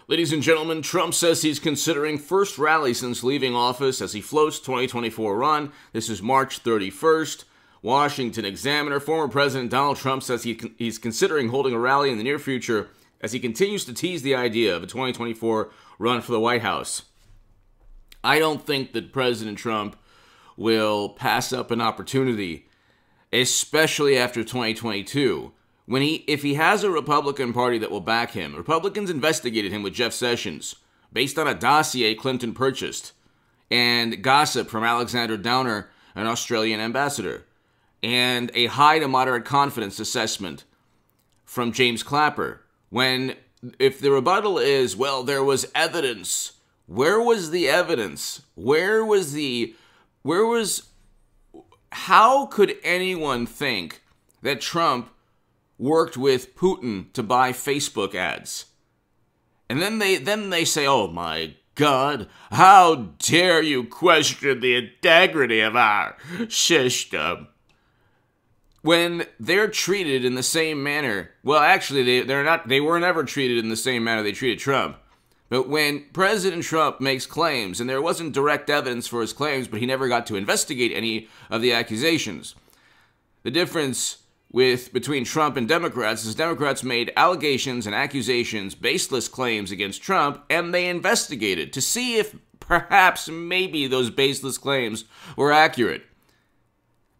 Ladies and gentlemen, Trump says he's considering first rally since leaving office as he floats 2024 run. This is March 31st. Washington Examiner. Former President Donald Trump says he's considering holding a rally in the near future as he continues to tease the idea of a 2024 run for the White House. I don't think that President Trump will pass up an opportunity, especially after 2022. If he has a Republican Party that will back him. Republicans investigated him with Jeff Sessions based on a dossier Clinton purchased and gossip from Alexander Downer, an Australian ambassador, and a high to moderate confidence assessment from James Clapper. If the rebuttal is, well, there was evidence, where was the evidence? How could anyone think that Trump worked with Putin to buy Facebook ads? And then they say, oh my God, how dare you question the integrity of our system? When they're treated in the same manner, well, actually, they were never treated in the same manner they treated Trump. But when President Trump makes claims, and there wasn't direct evidence for his claims, but he never got to investigate any of the accusations. The difference between Trump and Democrats is Democrats made allegations and accusations, baseless claims against Trump, and they investigated to see if perhaps maybe those baseless claims were accurate.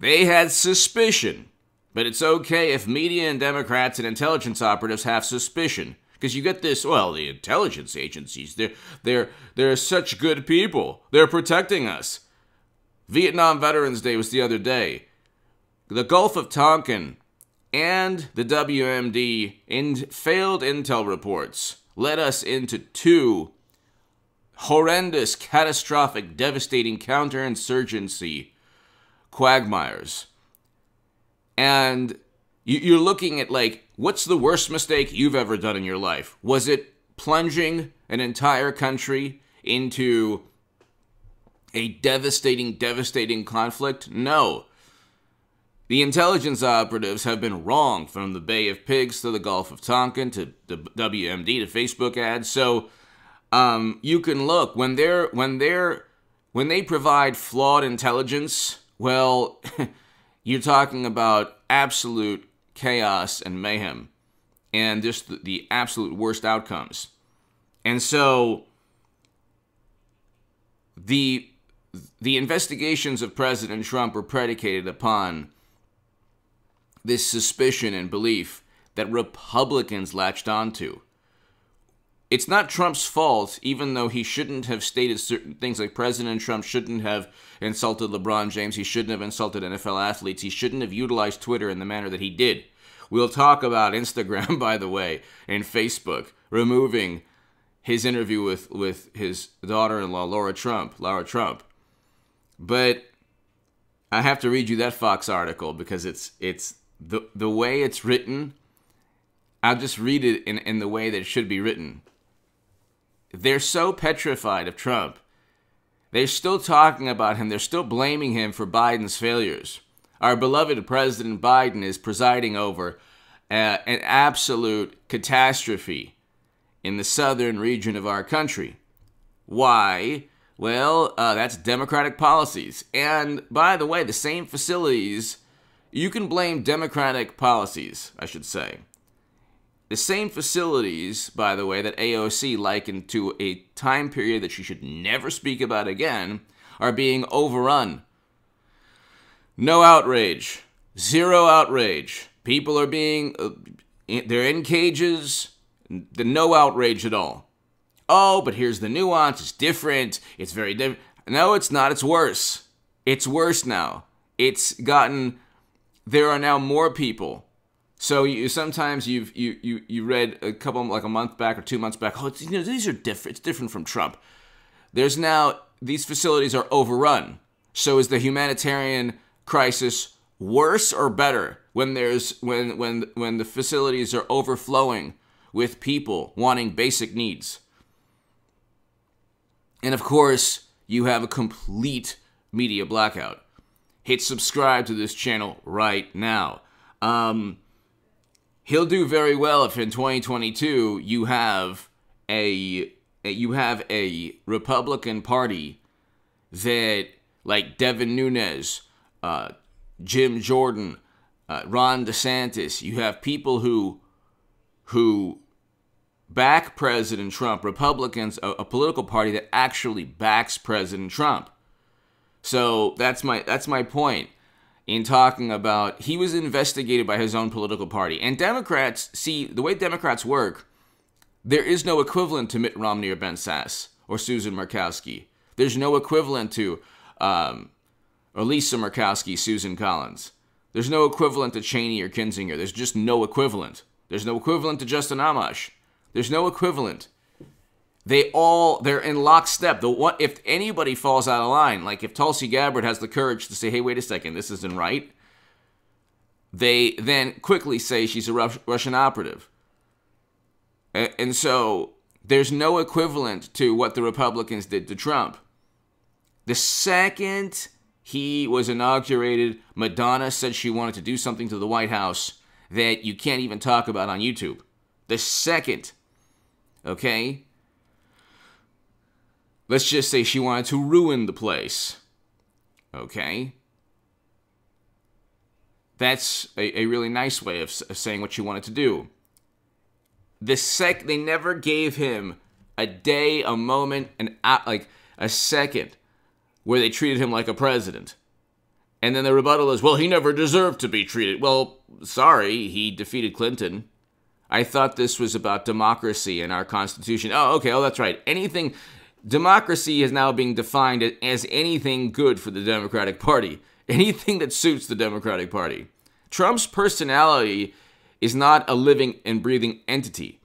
They had suspicion, but it's okay if media and Democrats and intelligence operatives have suspicion. Because you get this, well, the intelligence agencies, they're such good people. They're protecting us. Vietnam Veterans Day was the other day. The Gulf of Tonkin and the WMD failed intel reports led us into two horrendous, catastrophic, devastating counterinsurgency quagmires. And you're looking at, like, what's the worst mistake you've ever done in your life? Was it plunging an entire country into a devastating conflict? No. The intelligence operatives have been wrong, from the Bay of Pigs to the Gulf of Tonkin to the WMD to Facebook ads. So you can look when they provide flawed intelligence. Well, you're talking about absolute chaos and mayhem, and just the absolute worst outcomes. And so the investigations of President Trump were predicated upon this suspicion and belief that Republicans latched onto. It's not Trump's fault, even though he shouldn't have stated certain things, like President Trump shouldn't have insulted LeBron James, he shouldn't have insulted NFL athletes, he shouldn't have utilized Twitter in the manner that he did. We'll talk about Instagram, by the way, and Facebook, removing his interview with his daughter-in-law, Laura Trump. But I have to read you that Fox article because it's the way it's written. I'll just read it in the way that it should be written. They're so petrified of Trump. They're still talking about him. They're still blaming him for Biden's failures. Our beloved President Biden is presiding over an absolute catastrophe in the southern region of our country. Why? Well, that's Democratic policies. And by the way, the same facilities, you can blame Democratic policies, I should say. The same facilities, by the way, that AOC likened to a time period that she should never speak about again, are being overrun. No outrage. Zero outrage. People are they're in cages. No outrage at all. Oh, but here's the nuance. It's different. It's very different. No, it's not. It's worse. It's worse now. There are now more people. So sometimes you read a couple, like a month back or 2 months back, oh, these are different. It's different from Trump. There's now, these facilities are overrun. So is the humanitarian crisis worse or better when the facilities are overflowing with people wanting basic needs? And of course, you have a complete media blackout. Hit subscribe to this channel right now. He'll do very well if in 2022 you have you have a Republican Party that, like Devin Nunes, Jim Jordan, Ron DeSantis, you have people who back President Trump, Republicans, a political party that actually backs President Trump. So that's my point in talking about he was investigated by his own political party. And Democrats, see, the way Democrats work, there is no equivalent to Mitt Romney or Ben Sasse or Susan Murkowski. There's no equivalent to or Lisa Murkowski, Susan Collins. There's no equivalent to Cheney or Kinzinger. There's just no equivalent. There's no equivalent to Justin Amash. There's no equivalent. They're in lockstep. If anybody falls out of line, like if Tulsi Gabbard has the courage to say, hey, wait a second, this isn't right, they then quickly say she's a Russian operative. And so there's no equivalent to what the Republicans did to Trump. The second he was inaugurated, Madonna said she wanted to do something to the White House that you can't even talk about on YouTube. The second, okay? Let's just say she wanted to ruin the place, okay? That's a really nice way of saying what she wanted to do. They never gave him a day, a moment, like a second where they treated him like a president. And then the rebuttal is, well, he never deserved to be treated. Well, sorry, he defeated Clinton. I thought this was about democracy and our Constitution. Oh, okay, that's right. Democracy is now being defined as anything good for the Democratic Party. Anything that suits the Democratic Party. Trump's personality is not a living and breathing entity.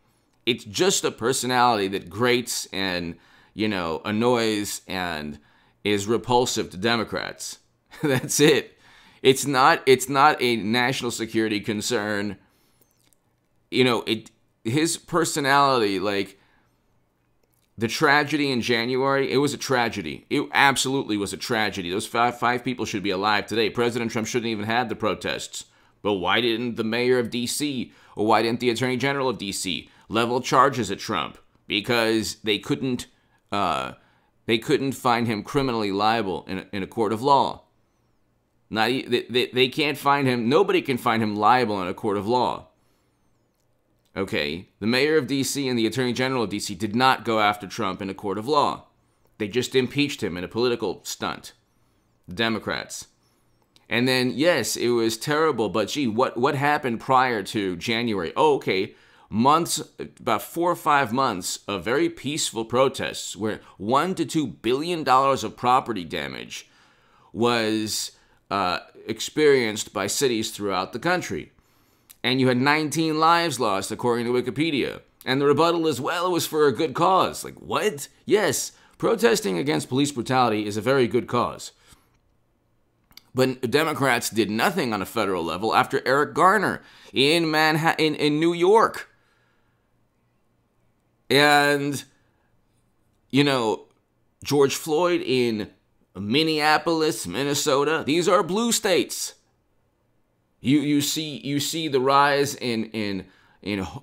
It's just a personality that grates and, annoys and is repulsive to Democrats. That's it. It's not a national security concern. His personality, like the tragedy in January, it was a tragedy. It absolutely was a tragedy. Those five people should be alive today. President Trump shouldn't even have the protests. But why didn't the mayor of D.C. or why didn't the attorney general of D.C. level charges at Trump? Because they couldn't find him criminally liable in a court of law. They can't find him. Nobody can find him liable in a court of law. Okay, the mayor of D.C. and the attorney general of D.C. did not go after Trump in a court of law. They just impeached him in a political stunt. The Democrats. And then, yes, it was terrible, but gee, what happened prior to January? Oh, okay, about 4 or 5 months of very peaceful protests where $1 to $2 billion of property damage was experienced by cities throughout the country. And you had 19 lives lost, according to Wikipedia. And the rebuttal is, well, it was for a good cause. Like, what? Yes, protesting against police brutality is a very good cause. But Democrats did nothing on a federal level after Eric Garner in Manhattan, in New York. And, George Floyd in Minneapolis, Minnesota. These are blue states. You see the rise in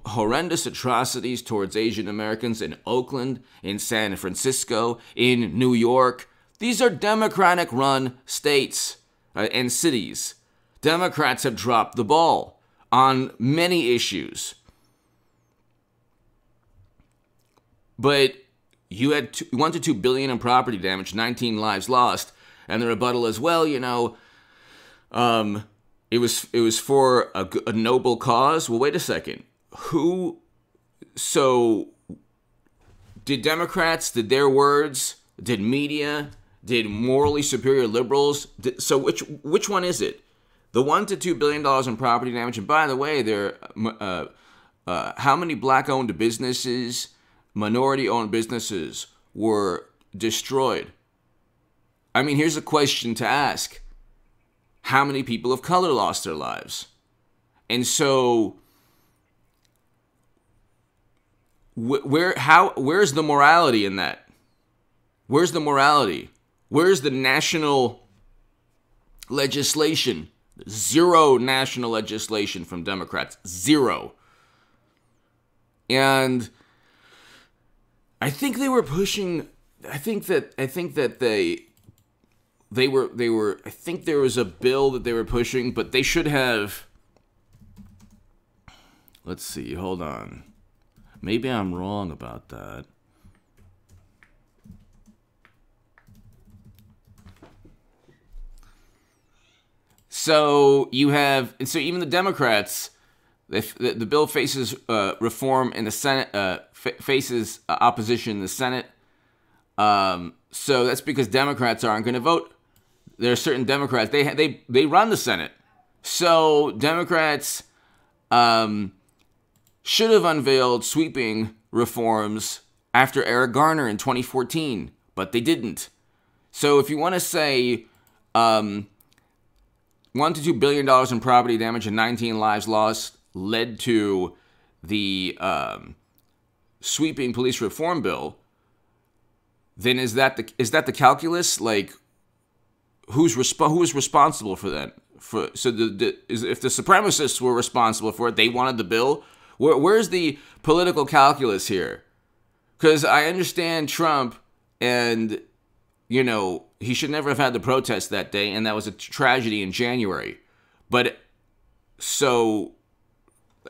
horrendous atrocities towards Asian Americans in Oakland, in San Francisco, in New York. These are Democratic-run states and cities. Democrats have dropped the ball on many issues. But you had $1 to $2 billion in property damage, 19 lives lost, and the rebuttal is, well, it was for a noble cause. Well, wait a second. So did Democrats, did their words, did media, did morally superior liberals? So which one is it? The $1 to $2 billion in property damage. And by the way, how many black-owned businesses, minority-owned businesses were destroyed? I mean, here's a question to ask. How many people of color lost their lives? And so, where's the morality in that? Where's the morality? Where's the national legislation? Zero national legislation from Democrats. Zero. And I think they were pushing. I think that they were. I think there was a bill that they were pushing, but they should have. Let's see. Hold on. Maybe I'm wrong about that. So you have, and so even the Democrats, the bill faces reform in the Senate, faces opposition in the Senate. So that's because Democrats aren't going to vote. There are certain Democrats, they run the Senate. So Democrats should have unveiled sweeping reforms after Eric Garner in 2014, but they didn't. So if you want to say $1 to $2 billion in property damage and 19 lives lost led to the sweeping police reform bill, then is that the calculus? Like, who's responsible for that? If the supremacists were responsible for it, they wanted the bill. Where's the political calculus here? Because I understand Trump, and he should never have had the protest that day, and that was a tragedy in January. But so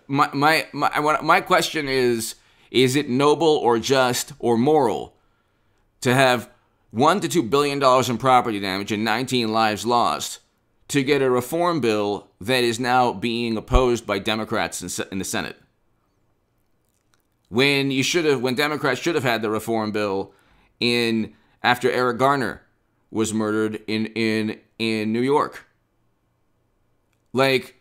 my question is it noble or just or moral to have $1 to $2 billion in property damage and 19 lives lost to get a reform bill that is now being opposed by Democrats in the Senate? When Democrats should have had the reform bill after Eric Garner was murdered in New York. Like,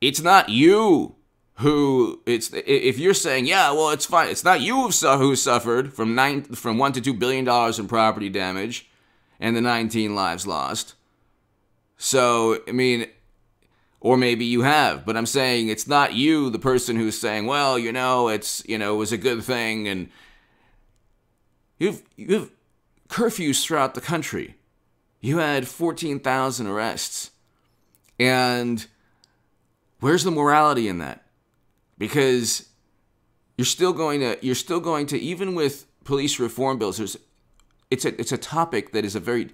it's not you if you're saying, yeah, well, it's fine. It's not you who suffered from $1 to $2 billion in property damage and the 19 lives lost. So, I mean, or maybe you have, but I'm saying it's not you, the person who's saying, well, it was a good thing, and you've curfews throughout the country. You had 14,000 arrests. And where's the morality in that? Because you're still going to even with police reform bills, it's a topic that is a very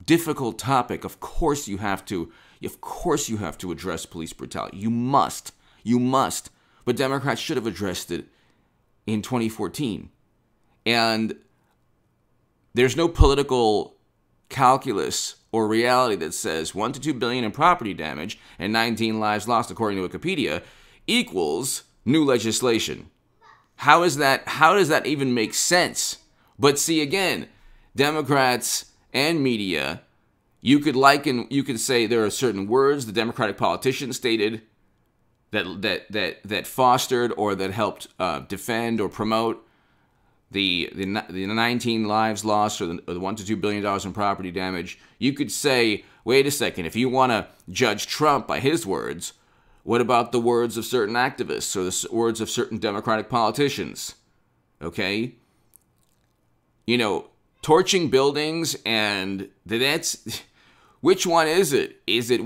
difficult topic. Of course you have to address police brutality. You must. But Democrats should have addressed it in 2014. And there's no political calculus or reality that says $1 to $2 billion in property damage and 19 lives lost, according to Wikipedia, equals new legislation. How does that even make sense? But see, again, Democrats and media, you could say there are certain words the Democratic politicians stated that fostered or that helped defend or promote the 19 lives lost or the $1 to $2 billion in property damage. You could say, wait a second, if you want to judge Trump by his words, what about the words of certain activists or the words of certain Democratic politicians? Okay? Torching buildings, and that's... Which one is it? Is it,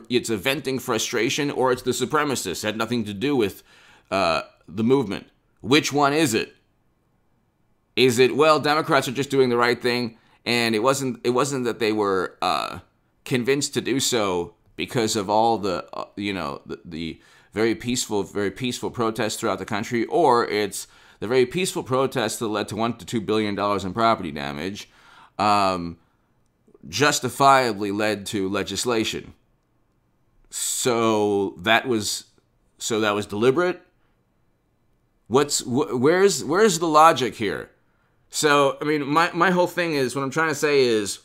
it's a venting frustration, or it's the supremacists? It had nothing to do with the movement. Which one is it? Is it, Democrats are just doing the right thing, and it wasn't that they were convinced to do so because of all the the very peaceful protests throughout the country, or it's the very peaceful protests that led to $1 to $2 billion in property damage, justifiably led to legislation. So that was deliberate. Where's the logic here? So, I mean, my whole thing is, what I'm trying to say is,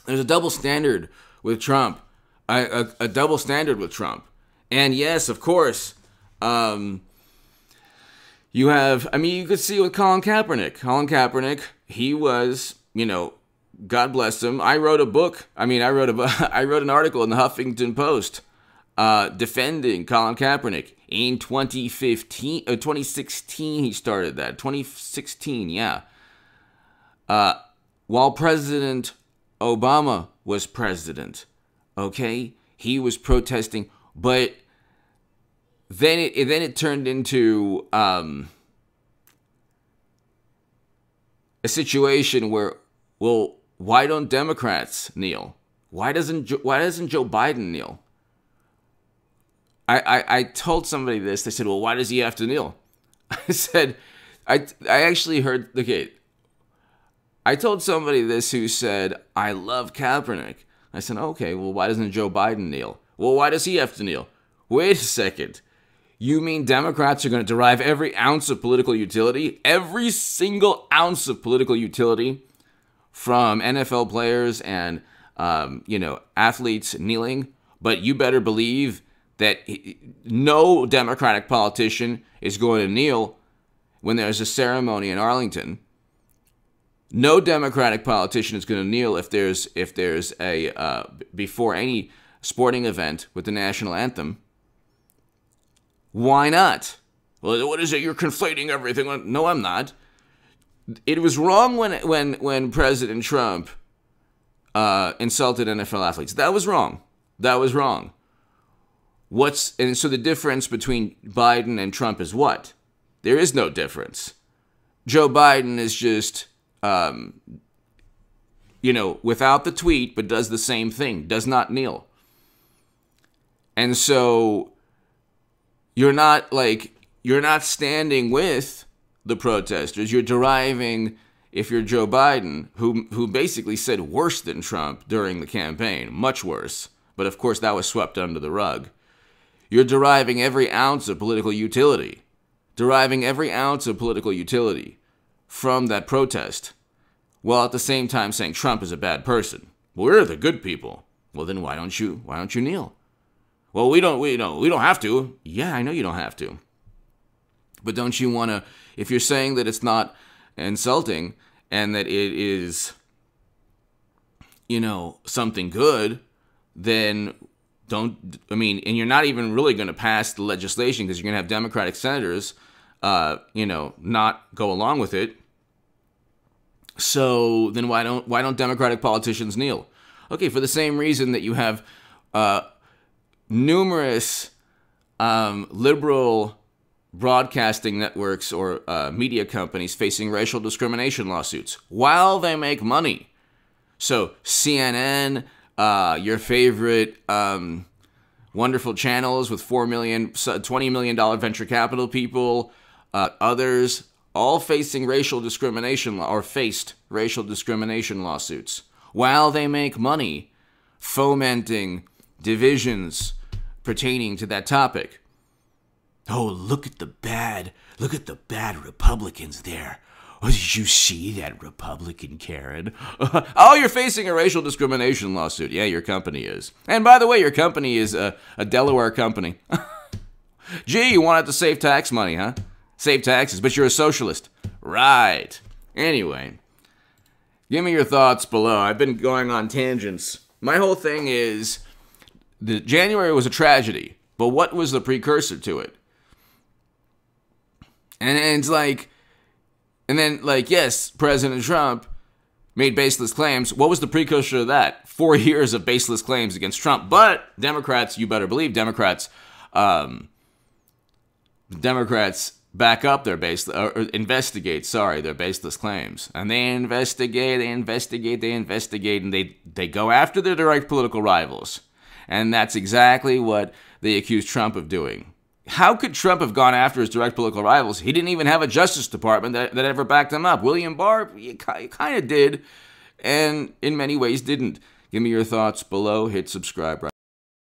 there's a double standard with Trump. A double standard with Trump. And yes, of course, you could see with Colin Kaepernick. Colin Kaepernick, he was, God bless him. I wrote an article in the Huffington Post defending Colin Kaepernick. In 2016, he started that. 2016, yeah. While President Obama was president, okay, he was protesting, but then it turned into a situation where, well, why don't Democrats kneel? Why doesn't Joe Biden kneel? I told somebody this. They said, well, why does he have to kneel? I said, I actually heard, okay, I told somebody this who said, I love Kaepernick. I said, okay, well, why doesn't Joe Biden kneel? Well, why does he have to kneel? Wait a second. You mean Democrats are going to derive every ounce of political utility, every single ounce of political utility from NFL players and, athletes kneeling? But you better believe that no Democratic politician is going to kneel when there's a ceremony in Arlington. No Democratic politician is going to kneel if there's a before any sporting event with the national anthem. Why not? Well, what is it? You're conflating everything. No, I'm not. It was wrong when President Trump insulted NFL athletes. That was wrong. That was wrong. And so the difference between Biden and Trump is what? There is no difference. Joe Biden is just, without the tweet, but does the same thing, does not kneel. And so you're not standing with the protesters. You're deriving, if you're Joe Biden, who basically said worse than Trump during the campaign, much worse. But of course that was swept under the rug. You're deriving every ounce of political utility. From that protest, while at the same time saying Trump is a bad person. We're the good people. Well, then why don't you kneel? Well, we don't have to. Yeah, I know you don't have to. But don't you want to, if you're saying that it's not insulting and that it is, something good, then and you're not even really going to pass the legislation because you're going to have Democratic senators not go along with it. So then why don't Democratic politicians kneel? Okay, for the same reason that you have numerous liberal broadcasting networks or media companies facing racial discrimination lawsuits while they make money. So CNN, your favorite wonderful channels with $20 million venture capital people, others, all facing racial discrimination faced racial discrimination lawsuits while they make money fomenting divisions pertaining to that topic. Oh, look at the bad Republicans there. Oh, did you see that Republican Karen? Oh, you're facing a racial discrimination lawsuit. Yeah, your company is. And by the way, your company is a Delaware company. Gee, you wanted to save tax money, huh? Save taxes, but you're a socialist. Right. Anyway, give me your thoughts below. I've been going on tangents. My whole thing is, January was a tragedy, but what was the precursor to it? And it's yes, President Trump made baseless claims. What was the precursor to that? 4 years of baseless claims against Trump. But Democrats, you better believe Democrats back up their investigate their baseless claims. And they investigate, and they go after their direct political rivals. And that's exactly what they accuse Trump of doing. How could Trump have gone after his direct political rivals? He didn't even have a Justice Department that ever backed him up. William Barr, he kind of did, and in many ways didn't. Give me your thoughts below. Hit subscribe right